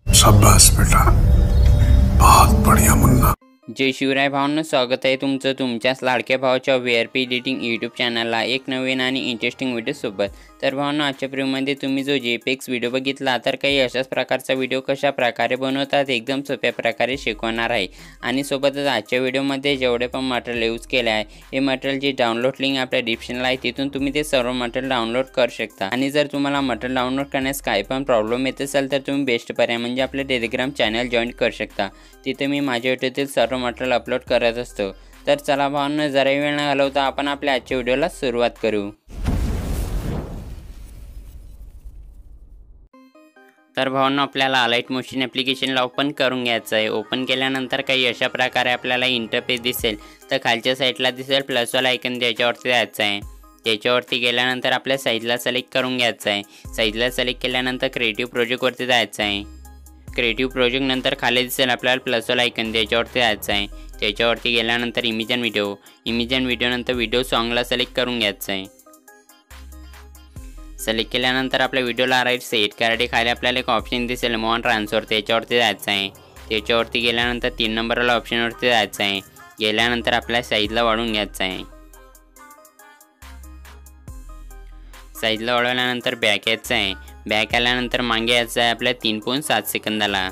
शाबाश बेटा, बहुत बढ़िया मुन्ना। जय शिवराय भावांनो, स्वागत आहे तुमचं तुमच्याच लाडक्या भावाच्या VRP एडिटिंग यूट्यूब चॅनलला एक नवीन आणि इंटरेस्टिंग व्हिडिओसोबत। तर भावांनो, आजच्या व्हिडिओमध्ये तुम्ही जो JPEG व्हिडिओ बघितला तर काही अशाच प्रकारचा व्हिडिओ कशा प्रकारे बनवतात एकदम सोप्या प्रकारे शिकवणार आहे। आणि सोबतच आजच्या व्हिडिओमध्ये जेवढे पण मटेरियल यूज केले आहे हे मटेरियल जी डाउनलोड लिंक आपल्या डिस्क्रिप्शनला आहे तिथून तुम्ही ते सर्व मटेरियल डाउनलोड करू शकता। आणि जर तुम्हाला मटेरियल डाउनलोड करण्यास काही पण प्रॉब्लेम येत असेल तर तुम्ही बेस्ट पर्याय म्हणजे आपले टेलिग्राम चॅनल जॉईन करू शकता। तिथे मी माझ्या व्हिडिओतील सर्व मटेरियल अपलोड करत असतो। तर चला भावांनो, जरा वेळ न घालवता आपण आपल्या आजच्या व्हिडिओला सुरुवात करू। तर भावांनो, आपल्याला अलाइट मोशन ॲप्लिकेशनला ओपन करून घ्यायचं आहे। ओपन केल्यानंतर काही अशा प्रकारे आपल्याला इंटरफेस दिसेल। तर खालच्या साईडला दिसेल प्लसवाला आयकन, त्याच्यावरती जायचं आहे। त्याच्यावरती गेल्यानंतर आपल्या साईजला सिलेक्ट करून घ्यायचं आहे। साईजला सिलेक्ट केल्यानंतर क्रिएटिव्ह प्रोजेक्टवरती जायचं आहे। क्रिएटिव्ह प्रोजेक्ट नंतर खाली दिसेल आपल्याला प्लसवाला आयकन, त्याच्यावरती जायचं आहे। त्याच्यावरती गेल्यानंतर इमेज अँड व्हिडिओ नंतर व्हिडिओ सॉन्गला सिलेक्ट करून घ्यायचं आहे। सिलेक्ट केल्यानंतर आपल्या व्हिडिओला राईट सेट करायसाठी खाली आपल्याला एक ऑप्शन दिसेल मूव्ह ऑन ट्रान्सफर, त्याच्यावरती जायचं आहे। त्याच्यावरती गेल्यानंतर 3 नंबरवाला ऑप्शनवरती जायचं आहे। गेल्यानंतर आपल्या साईजला वाढवून घ्यायचं आहे। साईजला वाढवल्यानंतर बॅक यायचं आहे। बॅक आल्यानंतर मागे यायचं आहे आपल्या 3.7 सेकंदाला।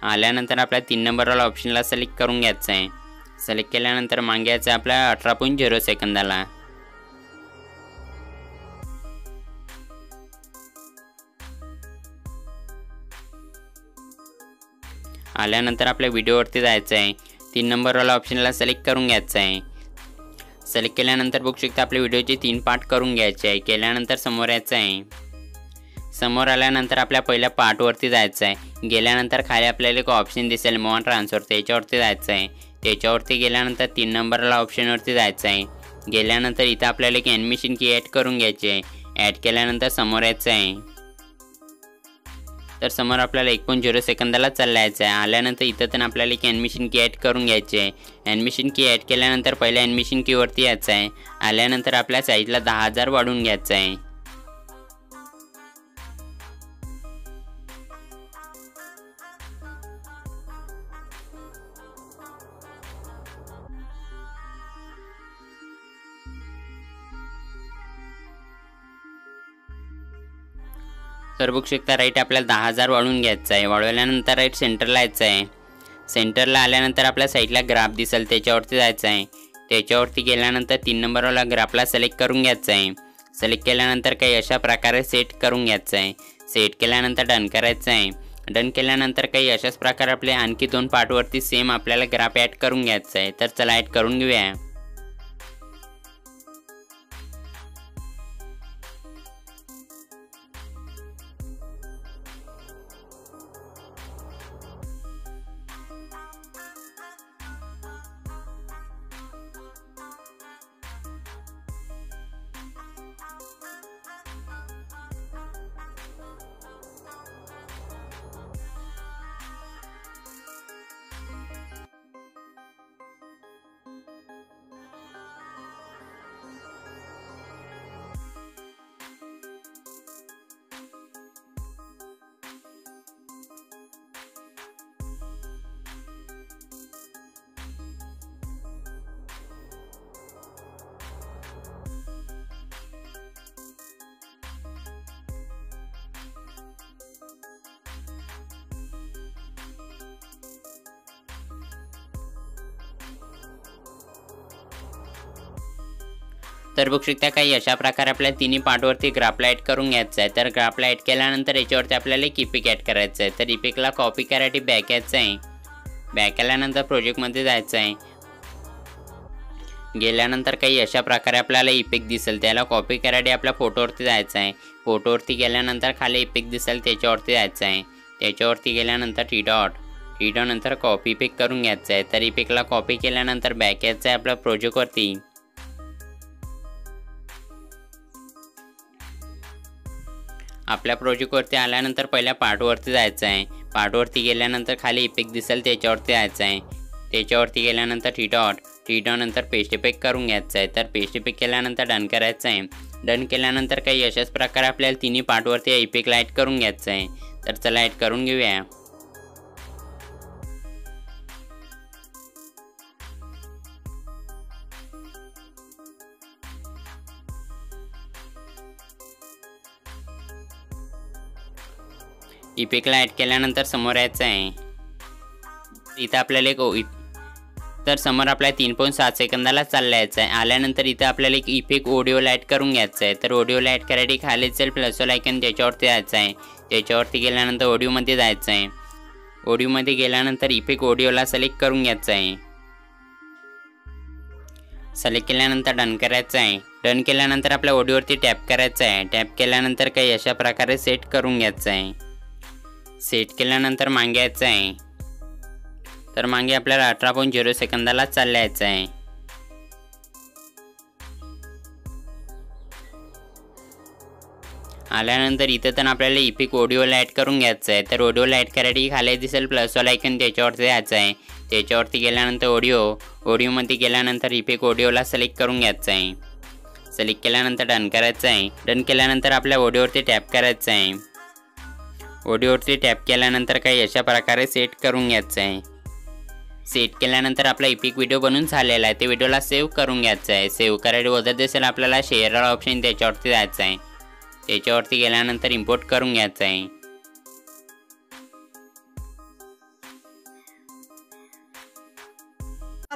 आल्यानंतर आपल्या 3 नंबरवाला ऑप्शनला सिलेक्ट करून घ्यायचं आहे। सिलेक्ट केल्यानंतर मागे यायचं आहे आपल्या 18.0 सेकंदाला। आल्यानंतर आपल्या व्हिडिओवरती जायचं आहे। 3 नंबरवाला ऑप्शनला सिलेक्ट करून घ्यायचं आहे। सिलेक्ट केल्यानंतर बघू शकता आपल्या व्हिडिओचे 3 पार्ट करून घ्यायचे आहे। केल्यानंतर समोर यायचं आहे। समोर आल्यानंतर आपल्या पहिल्या पार्टवरती जायचं आहे। गेल्यानंतर खाली आपल्याला एक ऑप्शन दिसेल मूव्ह ऑन ट्रान्सफर, त्याच्यावरती जायचं आहे। त्याच्यावरती गेल्यानंतर 3 नंबरला ऑप्शनवरती जायचं आहे। गेल्यानंतर इथं आपल्याला एक ॲनिमेशन की ॲड करून घ्यायची आहे। ॲड केल्यानंतर समोर यायचं आहे। तर समोर आपल्याला 1.0 सेकंदाला चाललायचं आहे। आल्यानंतर इथं पण आपल्याला एक ॲनिमेशन की ॲड करून घ्यायची आहे। ॲनिमेशन की ॲड केल्यानंतर पहिल्या ॲनिमेशन कीवरती यायचं आहे। आल्यानंतर आपल्या साईजला 10,000 वाढवून घ्यायचं आहे। तर बघू शकता राईट आपल्याला 10,000 वाढवून घ्यायचं आहे। वाढवल्यानंतर राईट सेंटरला यायचं आहे। सेंटरला आल्यानंतर आपल्या साईडला ग्राफ दिसेल, त्याच्यावरती जायचं आहे। त्याच्यावरती गेल्यानंतर 3 नंबरवाला ग्राफला सिलेक्ट करून घ्यायचं आहे। सिलेक्ट केल्यानंतर काही अशा प्रकारे सेट करून घ्यायचं आहे। सेट केल्यानंतर डन करायचं आहे। डन केल्यानंतर काही अशाच प्रकारे आपले आणखी 2 पार्टवरती सेम आपल्याला ग्राफ ॲड करून घ्यायचं आहे। तर चला ॲड करून घेऊया। तर बघू शकता काही अशा प्रकारे आपल्या तिन्ही पार्टवरती ग्राफला ॲड करून घ्यायचं आहे। तर ग्राफला ॲड केल्यानंतर याच्यावरती आपल्याला एक इफेक्ट ॲड करायचं आहे। तर इफेक्टला कॉपी करायसाठी बॅक यायचं आहे। बॅक आल्यानंतर प्रोजेक्टमध्ये जायचं आहे। गेल्यानंतर काही अशा प्रकारे आपल्याला इफेक्ट दिसेल, त्याला कॉपी करायसाठी आपल्या फोटोवरती जायचं आहे। फोटोवरती गेल्यानंतर खाली इफेक्ट दिसेल, त्याच्यावरती जायचं आहे। त्याच्यावरती गेल्यानंतर टी डॉट नंतर कॉपी इफेक्ट करून घ्यायचं आहे। तर इफेक्टला कॉपी केल्यानंतर बॅक यायचं आहे आपल्या प्रोजेक्टवरती। आपल्या प्रोजेक्टवरती आल्यानंतर पहिल्या पार्टवरती जायचं आहे। पार्टवरती गेल्यानंतर खाली इफेक्ट दिसेल, त्याच्यावरती जायचं आहे। त्याच्यावरती गेल्यानंतर टी नंतर पेस्ट इफेक्ट करून घ्यायचा आहे. तर पेस्ट इफेक्ट केल्यानंतर डन करायचं आहे. डन केल्यानंतर काही अशाच प्रकारे आपल्याला तिन्ही पार्टवरती इफेक्ट ॲड करून घ्यायचं आहे. तर चला ॲड करून घेऊया. इफेक्टला ॲड केल्यानंतर समोर यायचं आहे. इथं आपल्याला तर समोर आपल्याला 3.7 सेकंदाला चालला यायचं आहे. आल्यानंतर इथं आपल्याला एक इफेक्ट ऑडिओला ॲड करून घ्यायचं आहे. तर ऑडिओला ॲड करायसाठी खाली असेल प्लस आयकॉन त्याच्यावरती जायचं आहे. त्याच्यावरती गेल्यानंतर ऑडिओमध्ये जायचं आहे. ऑडिओमध्ये गेल्यानंतर इफेक्ट ऑडिओला सिलेक्ट करून घ्यायचं आहे. सिलेक्ट केल्यानंतर डन करायचं आहे. डन केल्यानंतर आपल्या ऑडिओवरती टॅप करायचं आहे. टॅप केल्यानंतर काही अशा प्रकारे सेट करून घ्यायचं आहे. सेट केल्यानंतर मागे यायचं आहे. तर मागे आपल्याला 18.0 सेकंदाला चालला यायचं आहे. आल्यानंतर इथं तर आपल्याला इफेक्ट ऑडिओला ॲड करून घ्यायचं आहे. तर ऑडिओला ॲड करायसाठी खाली दिसेल प्लसवाला आयकॉन त्याच्यावरती जायचं आहे. त्याच्यावरती गेल्यानंतर ऑडिओमध्ये गेल्यानंतर इफेक्ट ऑडिओला सिलेक्ट करून घ्यायचं आहे. सिलेक्ट केल्यानंतर डन करायचं आहे. डन केल्यानंतर आपल्या ऑडिओवरती टॅप करायचं आहे. ऑडिओवरती टॅप केल्यानंतर काही अशा प्रकारे सेट करून घ्यायचं आहे. सेट केल्यानंतर आपला इफेक्ट व्हिडिओ बनून झालेला आहे. ते व्हिडिओला सेव्ह करून घ्यायचं आहे. सेव्ह करायला वजत दिसेल आपल्याला शेअर ऑप्शन त्याच्यावरती जायचं आहे. त्याच्यावरती गेल्यानंतर इम्पोर्ट करून घ्यायचं आहे.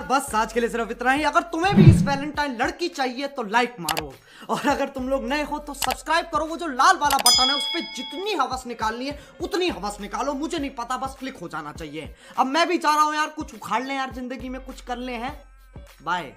बस आज के लिए सिर्फ इतना ही। अगर तुम्हें भी इस वैलेंटाइन लड़की चाहिए तो लाइक मारो, और अगर तुम लोग नए हो तो सब्सक्राइब करो। वो जो लाल वाला बटन है उस पर जितनी हवस निकालनी है उतनी हवस निकालो, मुझे नहीं पता, बस क्लिक हो जाना चाहिए। अब मैं भी चाह रहा हूं यार कुछ उखाड़ लें यार, जिंदगी में कुछ कर ले हैं। बाय।